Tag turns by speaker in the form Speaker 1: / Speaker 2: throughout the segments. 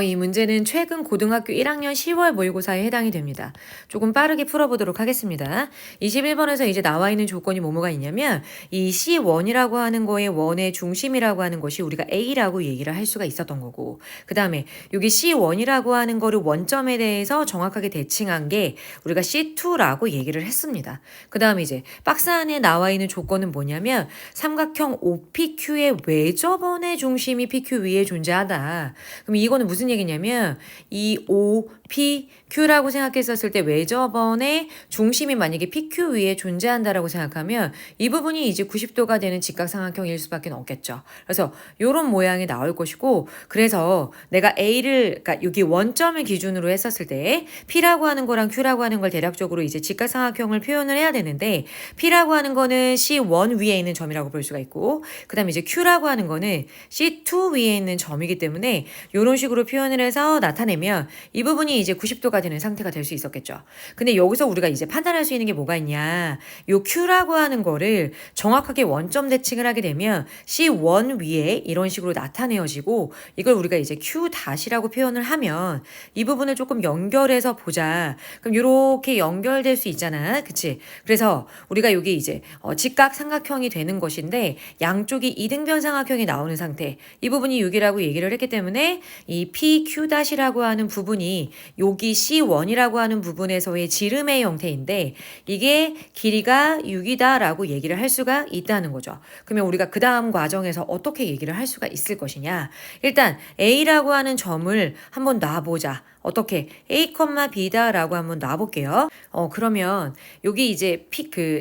Speaker 1: 이 문제는 최근 고등학교 1학년 10월 모의고사에 해당이 됩니다. 조금 빠르게 풀어보도록 하겠습니다. 21번에서 이제 나와 있는 조건이 뭐뭐가 있냐면 이 C1이라고 하는 거의 원의 중심이라고 하는 것이 우리가 A라고 얘기를 할 수가 있었던 거고, 그 다음에 여기 C1이라고 하는 거를 원점에 대해서 정확하게 대칭한 게 우리가 C2라고 얘기를 했습니다. 그 다음에 이제 박스 안에 나와 있는 조건은 뭐냐면 삼각형 OPQ의 외접원의 중심이 PQ 위에 존재하다. 그럼 이거는 무슨 얘기냐면 이 O, P, Q라고 생각했었을 때 외접원의 중심이 만약에 PQ 위에 존재한다라고 생각하면 이 부분이 이제 90도가 되는 직각삼각형일 수밖에 없겠죠. 그래서 이런 모양이 나올 것이고, 그래서 내가 A를 그러니까 여기 원점을 기준으로 했었을 때 P라고 하는 거랑 Q라고 하는 걸 대략적으로 이제 직각삼각형을 표현을 해야 되는데, P라고 하는 거는 C1 위에 있는 점이라고 볼 수가 있고, 그 다음에 이제 Q라고 하는 거는 C2 위에 있는 점이기 때문에 이런 식으로 표현을 해서 나타내면 이 부분이 이제 90도가 되는 상태가 될 수 있었겠죠. 근데 여기서 우리가 이제 판단할 수 있는 게 뭐가 있냐. 요 Q라고 하는 거를 정확하게 원점 대칭을 하게 되면 C1 위에 이런 식으로 나타내어지고, 이걸 우리가 이제 Q-라고 표현을 하면 이 부분을 조금 연결해서 보자. 그럼 이렇게 연결될 수 있잖아. 그치? 그래서 우리가 여기 이제 직각 삼각형이 되는 것인데 양쪽이 이등변 삼각형이 나오는 상태. 이 부분이 6이라고 얘기를 했기 때문에 이 PQ-라고 하는 부분이 여기 C1이라고 하는 부분에서의 지름의 형태인데 이게 길이가 6이다라고 얘기를 할 수가 있다는 거죠. 그러면 우리가 그 다음 과정에서 어떻게 얘기를 할 수가 있을 것이냐. 일단 A라고 하는 점을 한번 놔보자. 어떻게 A, B다라고 한번 놔볼게요. 그러면 여기 이제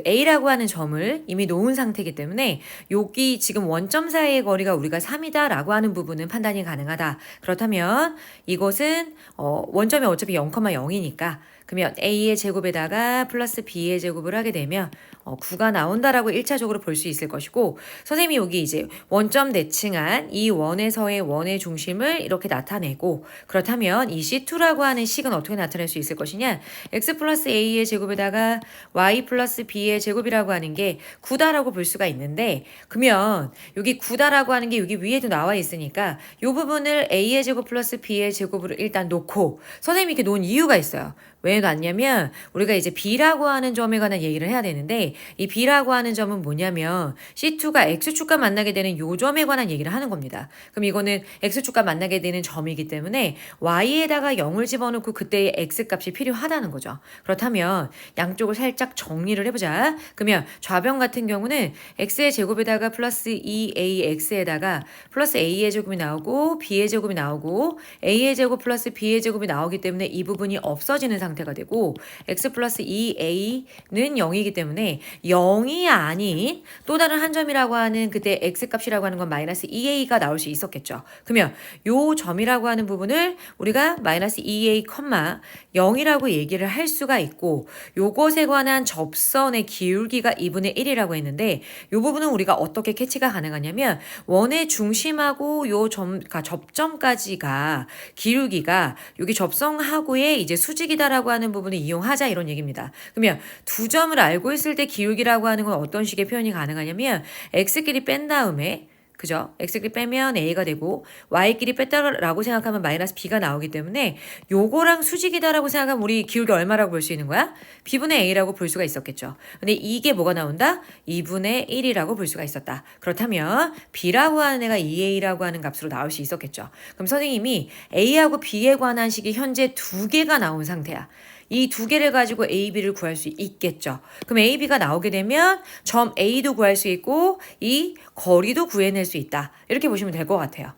Speaker 1: A라고 하는 점을 이미 놓은 상태이기 때문에 여기 지금 원점 사이의 거리가 우리가 3이다라고 하는 부분은 판단이 가능하다. 그렇다면 이것은 원점이 어차피 0,0이니까 그러면 A의 제곱에다가 플러스 B의 제곱을 하게 되면 9가 나온다라고 1차적으로 볼 수 있을 것이고, 선생님이 여기 이제 원점 대칭한 이 원에서의 원의 중심을 이렇게 나타내고, 그렇다면 이 C2라고 하는 식은 어떻게 나타낼 수 있을 것이냐. X 플러스 A의 제곱에다가 Y 플러스 B의 제곱이라고 하는 게 9다라고 볼 수가 있는데, 그러면 여기 9다라고 하는 게 여기 위에도 나와 있으니까 이 부분을 A의 제곱 플러스 B의 제곱으로 일단 놓고, 선생님이 이렇게 놓은 이유가 있어요. 왜 놨냐면 우리가 이제 B라고 하는 점에 관한 얘기를 해야 되는데, 이 B라고 하는 점은 뭐냐면 C2가 X축과 만나게 되는 요 점에 관한 얘기를 하는 겁니다. 그럼 이거는 X축과 만나게 되는 점이기 때문에 Y에다가 0을 집어넣고 그때의 X값이 필요하다는 거죠. 그렇다면 양쪽을 살짝 정리를 해보자. 그러면 좌변 같은 경우는 X의 제곱에다가 플러스 2AX에다가 플러스 A의 제곱이 나오고 B의 제곱이 나오고 A의 제곱 플러스 B의 제곱이 나오기 때문에 이 부분이 없어지는 상태가 되고, x 플러스 2a는 0이기 때문에 0이 아닌 또 다른 한 점이라고 하는 그때 x 값이라고 하는 건 마이너스 2a가 나올 수 있었겠죠. 그러면 요 점이라고 하는 부분을 우리가 마이너스 2a, 0이라고 얘기를 할 수가 있고, 요것에 관한 접선의 기울기가 2분의 1이라고 했는데 요 부분은 우리가 어떻게 캐치가 가능하냐면 원의 중심하고 요 접점까지가 기울기가 여기 접선하고의 이제 수직이다라고 하는 부분을 이용하자 이런 얘기입니다. 그러면 두 점을 알고 있을 때 기울기라고 하는 건 어떤 식의 표현이 가능하냐면 x끼리 뺀 다음에, 그죠? x끼리 빼면 a가 되고 y끼리 뺐다라고 생각하면 마이너스 b가 나오기 때문에 요거랑 수직이다라고 생각하면 우리 기울기 얼마라고 볼 수 있는 거야? b분의 a라고 볼 수가 있었겠죠. 근데 이게 뭐가 나온다? 2분의 1이라고 볼 수가 있었다. 그렇다면 b라고 하는 애가 2a라고 하는 값으로 나올 수 있었겠죠. 그럼 선생님이 a하고 b에 관한 식이 현재 두 개가 나온 상태야. 이 두 개를 가지고 A, B를 구할 수 있겠죠. 그럼 A, B가 나오게 되면 점 A도 구할 수 있고 이 거리도 구해낼 수 있다. 이렇게 보시면 될 것 같아요.